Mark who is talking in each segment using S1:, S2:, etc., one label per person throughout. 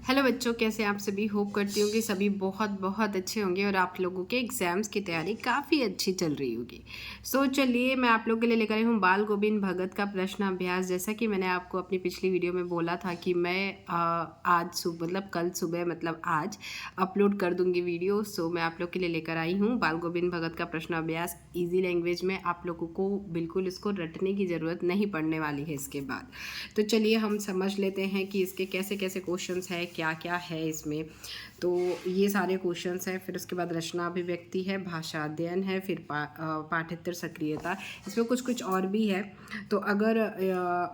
S1: Hello बच्चों, कैसे आप सभी। होप करती हूँ कि सभी बहुत बहुत अच्छे होंगे और आप लोगों के एग्जाम्स की तैयारी काफ़ी अच्छी चल रही होगी। चलिए मैं आप लोगों के लिए लेकर आई हूँ बाल गोविंद भगत का प्रश्न अभ्यास। जैसा कि मैंने आपको अपनी पिछली वीडियो में बोला था कि मैं आज सुबह मतलब कल सुबह मतलब आज अपलोड कर दूँगी वीडियो। मैं आप लोग के लिए लेकर आई हूँ बाल गोविंद भगत का प्रश्न अभ्यास ईजी लैंग्वेज में। आप लोगों को बिल्कुल इसको रटने की ज़रूरत नहीं पड़ने वाली है इसके बाद। तो चलिए हम समझ लेते हैं कि इसके कैसे कैसे क्वेश्चंस है, क्या क्या है इसमें। तो ये सारे क्वेश्चंस हैं। फिर उसके बाद रचना अभिव्यक्ति है, भाषा अध्ययन है, फिर पाठ्येतर सक्रियता, इसमें कुछ कुछ और भी है। तो अगर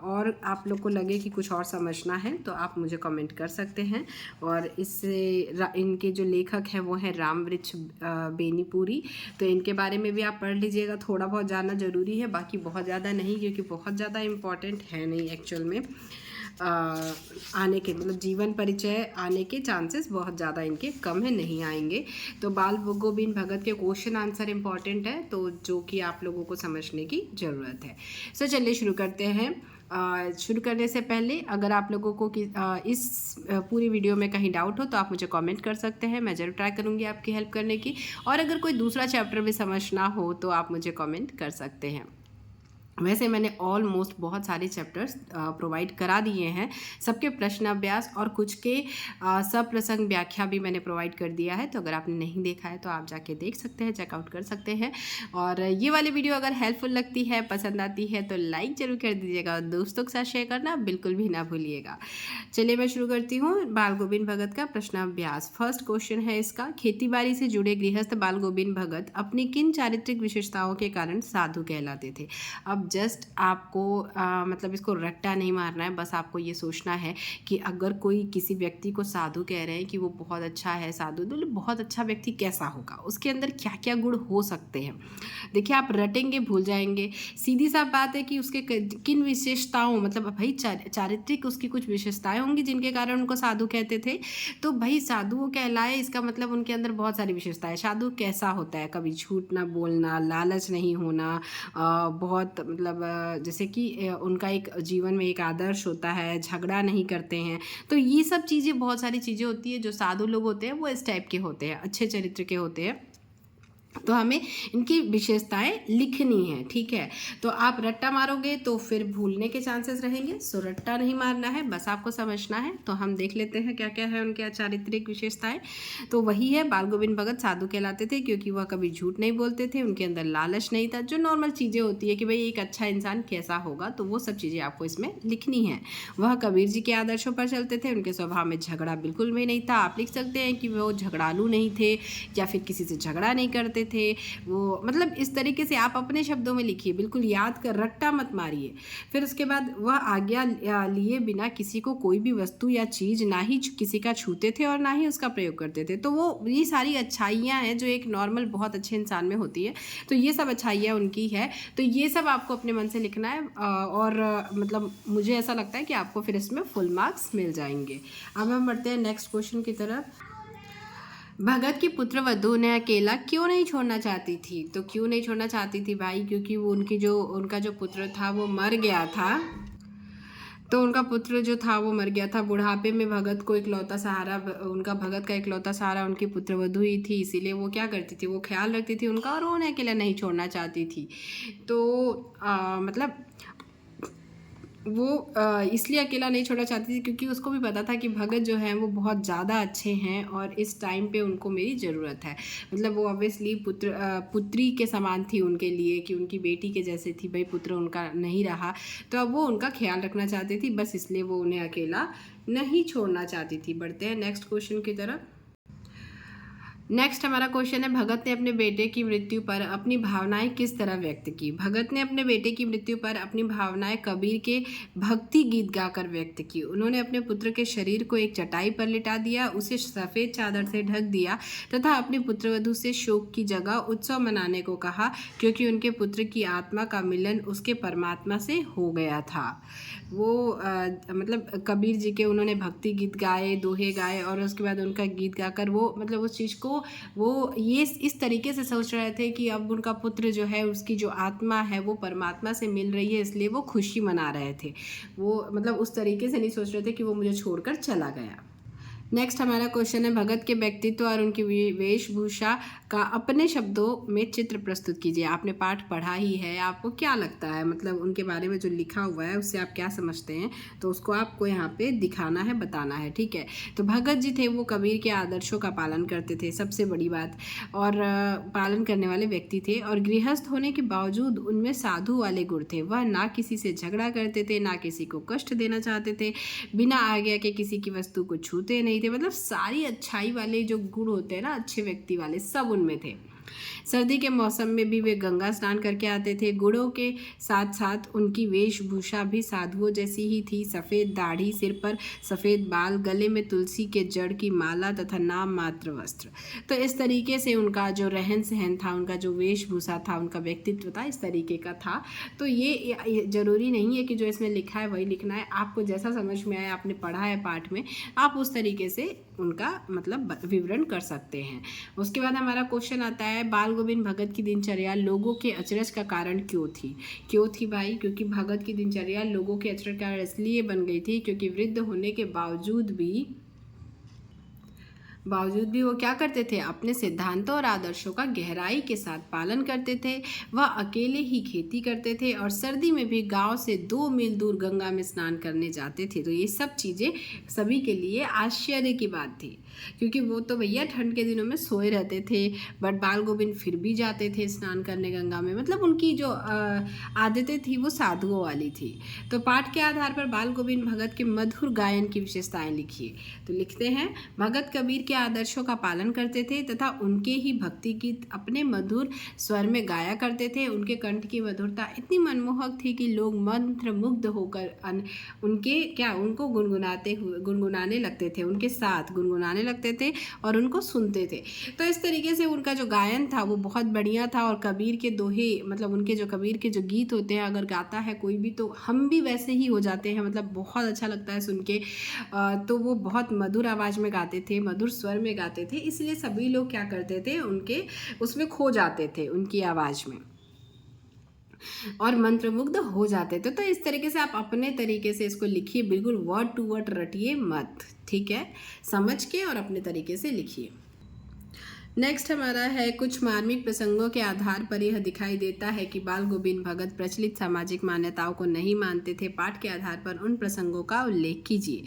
S1: और आप लोग को लगे कि कुछ और समझना है तो आप मुझे कमेंट कर सकते हैं। और इससे इनके जो लेखक हैं वो हैं रामवृक्ष बेनीपुरी। तो इनके बारे में भी आप पढ़ लीजिएगा, थोड़ा बहुत जानना ज़रूरी है, बाकी बहुत ज़्यादा नहीं, क्योंकि बहुत ज़्यादा इम्पॉर्टेंट है नहीं एक्चुअल में। आने के मतलब जीवन परिचय आने के चांसेस बहुत ज़्यादा इनके कम है, नहीं आएंगे। तो बाल गोविंद भगत के क्वेश्चन आंसर इम्पॉर्टेंट है, तो जो कि आप लोगों को समझने की ज़रूरत है। चलिए शुरू करते हैं। शुरू करने से पहले अगर आप लोगों को इस पूरी वीडियो में कहीं डाउट हो तो आप मुझे कमेंट कर सकते हैं, मैं ज़रूर ट्राई करूँगी आपकी हेल्प करने की। और अगर कोई दूसरा चैप्टर भी समझना हो तो आप मुझे कमेंट कर सकते हैं। वैसे मैंने ऑलमोस्ट बहुत सारे चैप्टर्स प्रोवाइड करा दिए हैं, सबके प्रश्न अभ्यास और कुछ के सब प्रसंग व्याख्या भी मैंने प्रोवाइड कर दिया है। तो अगर आपने नहीं देखा है तो आप जाके देख सकते हैं, चेकआउट कर सकते हैं। और ये वाली वीडियो अगर हेल्पफुल लगती है, पसंद आती है तो लाइक ज़रूर कर दीजिएगा और दोस्तों के साथ शेयर करना बिल्कुल भी ना भूलिएगा। चलिए मैं शुरू करती हूँ बाल गोविंद भगत का प्रश्न अभ्यास। फर्स्ट क्वेश्चन है इसका, खेतीबाड़ी से जुड़े गृहस्थ बाल गोविंद भगत अपनी किन चारित्रिक विशेषताओं के कारण साधु कहलाते थे। अब जस्ट आपको मतलब इसको रट्टा नहीं मारना है, बस आपको ये सोचना है कि अगर कोई किसी व्यक्ति को साधु कह रहे हैं कि वो बहुत अच्छा है, साधु तो बहुत अच्छा व्यक्ति कैसा होगा, उसके अंदर क्या क्या गुण हो सकते हैं। देखिए आप रटेंगे भूल जाएंगे। सीधी सा बात है कि उसके किन विशेषताओं, मतलब भाई चारित्रिक उसकी कुछ विशेषताएं होंगी जिनके कारण उनको साधु कहते थे। तो भाई साधु कहलाए इसका मतलब उनके अंदर बहुत सारी विशेषताएं। साधु कैसा होता है, कभी झूठ ना बोलना, लालच नहीं होना, बहुत मतलब जैसे कि उनका एक जीवन में एक आदर्श होता है, झगड़ा नहीं करते हैं। तो ये सब चीज़ें, बहुत सारी चीज़ें होती है जो साधु लोग होते हैं वो इस टाइप के होते हैं, अच्छे चरित्र के होते हैं। तो हमें इनकी विशेषताएं लिखनी है, ठीक है। तो आप रट्टा मारोगे तो फिर भूलने के चांसेस रहेंगे। रट्टा नहीं मारना है, बस आपको समझना है। तो हम देख लेते हैं क्या क्या है उनके चारित्रिक विशेषताएं। तो वही है, बाल गोविंद भगत साधु कहलाते थे क्योंकि वह कभी झूठ नहीं बोलते थे, उनके अंदर लालच नहीं था, जो नॉर्मल चीज़ें होती है कि भाई एक अच्छा इंसान कैसा होगा, तो वो सब चीज़ें आपको इसमें लिखनी है। वह कबीर जी के आदर्शों पर चलते थे, उनके स्वभाव में झगड़ा बिल्कुल भी नहीं था। आप लिख सकते हैं कि वो झगड़ालू नहीं थे या फिर किसी से झगड़ा नहीं करते थे। वो मतलब इस तरीके से आप अपने शब्दों में लिखिए, बिल्कुल याद कर, रट्टा मत मारिए। फिर उसके बाद वह आज्ञा लिए बिना किसी को कोई भी वस्तु या चीज़ ना ही किसी का छूते थे और ना ही उसका प्रयोग करते थे। तो वो ये सारी अच्छाइयाँ हैं जो एक नॉर्मल बहुत अच्छे इंसान में होती है। तो ये सब अच्छाइयाँ उनकी है। तो ये सब आपको अपने मन से लिखना है और मतलब मुझे ऐसा लगता है कि आपको फिर इसमें फुल मार्क्स मिल जाएंगे। अब हम बढ़ते हैं नेक्स्ट क्वेश्चन की तरफ। भगत की पुत्र वधू ने अकेला क्यों नहीं छोड़ना चाहती थी। तो क्यों नहीं छोड़ना चाहती थी भाई, क्योंकि वो उनका जो पुत्र था वो मर गया था। तो उनका पुत्र जो था वो मर गया था बुढ़ापे में। भगत को इकलौता सहारा, उनका भगत का इकलौता सहारा उनकी पुत्र वधू ही थी, इसीलिए वो क्या करती थी, वो ख्याल रखती थी उनका और उन्हें अकेला नहीं छोड़ना चाहती थी। तो मतलब वो इसलिए अकेला नहीं छोड़ना चाहती थी क्योंकि उसको भी पता था कि भगत जो हैं वो बहुत ज़्यादा अच्छे हैं और इस टाइम पे उनको मेरी ज़रूरत है। मतलब वो ऑब्वियसली पुत्री के समान थी उनके लिए, कि उनकी बेटी के जैसे थी। भाई पुत्र उनका नहीं रहा तो अब वो उनका ख्याल रखना चाहती थी, बस इसलिए वो उन्हें अकेला नहीं छोड़ना चाहती थी। बढ़ते हैं नेक्स्ट क्वेश्चन की तरफ। नेक्स्ट हमारा क्वेश्चन है, भगत ने अपने बेटे की मृत्यु पर अपनी भावनाएं किस तरह व्यक्त की। भगत ने अपने बेटे की मृत्यु पर अपनी भावनाएं कबीर के भक्ति गीत गाकर व्यक्त की। उन्होंने अपने पुत्र के शरीर को एक चटाई पर लिटा दिया, उसे सफ़ेद चादर से ढक दिया तथा अपनी पुत्रवधू से शोक की जगह उत्सव मनाने को कहा, क्योंकि उनके पुत्र की आत्मा का मिलन उसके परमात्मा से हो गया था। वो मतलब कबीर जी के उन्होंने भक्ति गीत गाए, दोहे गाए और उसके बाद उनका गीत गाकर वो मतलब उस चीज़ को वो ये इस तरीके से सोच रहे थे कि अब उनका पुत्र जो है, उसकी जो आत्मा है वो परमात्मा से मिल रही है, इसलिए वो खुशी मना रहे थे। वो मतलब उस तरीके से नहीं सोच रहे थे कि वो मुझे छोड़कर चला गया। नेक्स्ट हमारा क्वेश्चन है, भगत के व्यक्तित्व और उनकी वेशभूषा का अपने शब्दों में चित्र प्रस्तुत कीजिए। आपने पाठ पढ़ा ही है, आपको क्या लगता है, मतलब उनके बारे में जो लिखा हुआ है उससे आप क्या समझते हैं, तो उसको आपको यहाँ पे दिखाना है, बताना है, ठीक है। तो भगत जी थे वो कबीर के आदर्शों का पालन करते थे, सबसे बड़ी बात, और पालन करने वाले व्यक्ति थे, और गृहस्थ होने के बावजूद उनमें साधु वाले गुण थे। वह ना किसी से झगड़ा करते थे, ना किसी को कष्ट देना चाहते थे, बिना आज्ञा के किसी की वस्तु को छूते नहीं थे। मतलब सारी अच्छाई वाले जो गुण होते हैं ना, अच्छे व्यक्ति वाले, सब उनमें थे। सर्दी के मौसम में भी वे गंगा स्नान करके आते थे। गुणों के साथ साथ उनकी वेशभूषा भी साधुओं जैसी ही थी। सफ़ेद दाढ़ी, सिर पर सफ़ेद बाल, गले में तुलसी के जड़ की माला तथा नाम मात्र वस्त्र। तो इस तरीके से उनका जो रहन सहन था, उनका जो वेशभूषा था, उनका व्यक्तित्व था, इस तरीके का था। तो ये ज़रूरी नहीं है कि जो इसमें लिखा है वही लिखना है, आपको जैसा समझ में आया, आपने पढ़ा है पाठ में, आप उस तरीके से उनका मतलब विवरण कर सकते हैं। उसके बाद हमारा क्वेश्चन आता है, बाल गोविंद भगत की दिनचर्या लोगों के अचरज का कारण क्यों थी भाई? क्योंकि भगत की दिनचर्या लोगों के अचरज का कारण इसलिए बन गई थी क्योंकि वृद्ध होने के बावजूद भी वो क्या करते थे, अपने सिद्धांतों और आदर्शों का गहराई के साथ पालन करते थे। वह अकेले ही खेती करते थे और सर्दी में भी गांव से 2 मील दूर गंगा में स्नान करने जाते थे। तो ये सब चीज़ें सभी के लिए आश्चर्य की बात थी, क्योंकि वो तो भैया ठंड के दिनों में सोए रहते थे, बट बाल गोविंद फिर भी जाते थे स्नान करने गंगा में। मतलब उनकी जो आदतें थी वो साधुओं वाली थी। तो पाठ के आधार पर बाल गोविंद भगत के मधुर गायन की विशेषताएं लिखिए। तो लिखते हैं, भगत कबीर के आदर्शों का पालन करते थे तथा उनके ही भक्ति गीत अपने मधुर स्वर में गाया करते थे। उनके कंठ की मधुरता इतनी मनमोहक थी कि लोग मंत्र मुग्ध होकर उनको गुनगुनाने लगते थे, उनके साथ गुनगुनाने लगते थे और उनको सुनते थे। तो इस तरीके से उनका जो गायन था वो बहुत बढ़िया था। और कबीर के दोहे, मतलब उनके जो कबीर के जो गीत होते हैं, अगर गाता है कोई भी तो हम भी वैसे ही हो जाते हैं, मतलब बहुत अच्छा लगता है सुन के। तो वो बहुत मधुर आवाज़ में गाते थे, मधुर स्वर में गाते थे, इसलिए सभी लोग क्या करते थे, उनके उसमें खो जाते थे, उनकी आवाज़ में, और मंत्रमुग्ध हो जाते थे। तो इस तरीके से आप अपने तरीके से इसको लिखिए, बिल्कुल वर्ड टू वर्ड रटिए मत, ठीक है, समझ के और अपने तरीके से लिखिए। नेक्स्ट हमारा है, कुछ मार्मिक प्रसंगों के आधार पर यह दिखाई देता है कि बाल गोविंद भगत प्रचलित सामाजिक मान्यताओं को नहीं मानते थे। पाठ के आधार पर उन प्रसंगों का उल्लेख कीजिए।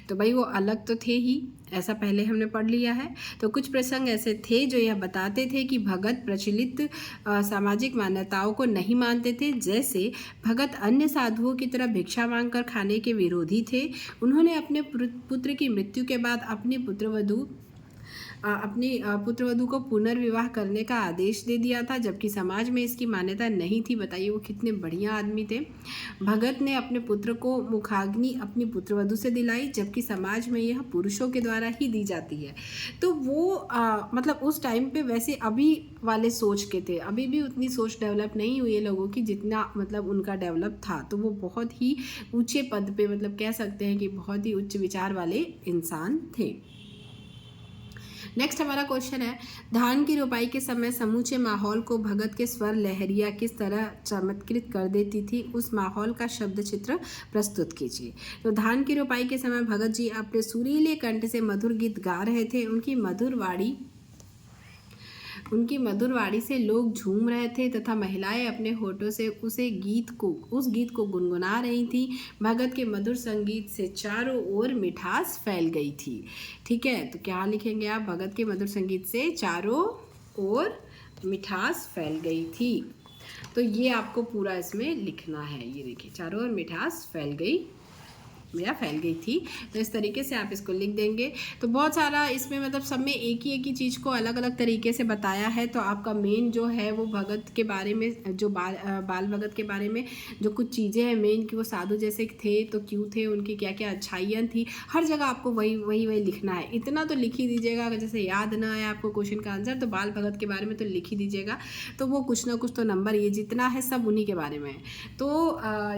S1: तो भाई वो अलग तो थे ही, ऐसा पहले हमने पढ़ लिया है। तो कुछ प्रसंग ऐसे थे जो यह बताते थे कि भगत प्रचलित सामाजिक मान्यताओं को नहीं मानते थे। जैसे भगत अन्य साधुओं की तरह भिक्षा मांगकर खाने के विरोधी थे। उन्होंने अपने पुत्र की मृत्यु के बाद अपनी पुत्रवधू को पुनर्विवाह करने का आदेश दे दिया था, जबकि समाज में इसकी मान्यता नहीं थी। बताइए वो कितने बढ़िया आदमी थे। भगत ने अपने पुत्र को मुखाग्नि अपनी पुत्रवधू से दिलाई, जबकि समाज में यह पुरुषों के द्वारा ही दी जाती है। तो वो मतलब उस टाइम पे वैसे अभी वाले सोच के थे, अभी भी उतनी सोच डेवलप नहीं हुई है लोगों की जितना मतलब उनका डेवलप था। तो वो बहुत ही ऊंचे पद पे, मतलब कह सकते हैं कि बहुत ही उच्च विचार वाले इंसान थे। नेक्स्ट हमारा क्वेश्चन है, धान की रोपाई के समय समूचे माहौल को भगत के स्वर लहरिया किस तरह चमत्कृत कर देती थी, उस माहौल का शब्द चित्र प्रस्तुत कीजिए। तो धान की रोपाई के समय भगत जी अपने सुरीले कंठ से मधुर गीत गा रहे थे। उनकी मधुर वाणी से लोग झूम रहे थे तथा महिलाएं अपने होठों से उस गीत को गुनगुना रही थी। भगत के मधुर संगीत से चारों ओर मिठास फैल गई थी। ठीक है, तो क्या लिखेंगे आप, भगत के मधुर संगीत से चारों ओर मिठास फैल गई थी। तो ये आपको पूरा इसमें लिखना है। ये देखिए, चारों ओर मिठास फैल गई थी। तो इस तरीके से आप इसको लिख देंगे। तो बहुत सारा इसमें मतलब सब में एक ही चीज़ को अलग अलग तरीके से बताया है। तो आपका मेन जो है वो भगत के बारे में, जो बाल भगत के बारे में जो कुछ चीज़ें हैं मेन, कि वो साधु जैसे थे तो क्यों थे, उनकी क्या क्या अच्छाइयाँ थी, हर जगह आपको वही लिखना है। इतना तो लिख ही दीजिएगा, अगर जैसे याद ना आए आपको क्वेश्चन का आंसर तो बाल भगत के बारे में तो लिख ही दीजिएगा। तो वो कुछ ना कुछ तो नंबर, ये जितना है सब उन्हीं के बारे में है। तो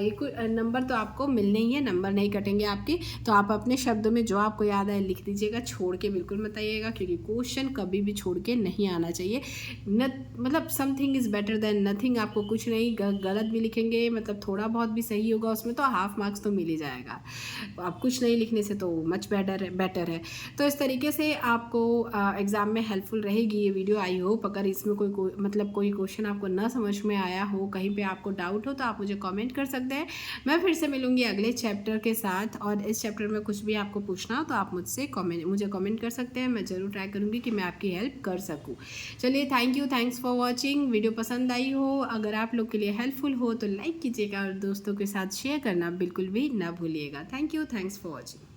S1: एक नंबर तो आपको मिलने ही है, नंबर नहीं कटेंगे आपके, तो आप अपने शब्दों में जो आपको याद आए लिख दीजिएगा, छोड़ के बिल्कुल मत आइएगा, क्योंकि क्वेश्चन कभी भी छोड़ के नहीं आना चाहिए। मतलब something is better than nothing. आपको कुछ नहीं, गलत भी लिखेंगे मतलब थोड़ा बहुत भी सही होगा उसमें तो हाफ मार्क्स तो मिल ही जाएगा। आप कुछ नहीं लिखने से तो मच बेटर है। तो इस तरीके से आपको एग्ज़ाम में हेल्पफुल रहेगी ये वीडियो। आई होप अगर इसमें मतलब कोई क्वेश्चन आपको ना समझ में आया हो, कहीं पे आपको डाउट हो, तो आप मुझे कमेंट कर सकते हैं। मैं फिर से मिलूंगी अगले चैप्टर के साथ, और इस चैप्टर में कुछ भी आपको पूछना हो तो आप मुझे कमेंट कर सकते हैं। मैं ज़रूर ट्राई करूँगी कि मैं आपकी हेल्प कर सकूँ। चलिए, थैंक्स फॉर वॉचिंग। वीडियो पसंद आई हो, अगर आप लोग के लिए हेल्पफुल हो तो लाइक कीजिएगा और दोस्तों के साथ शेयर करना बिल्कुल भी ना भूलिएगा। Thanks for watching.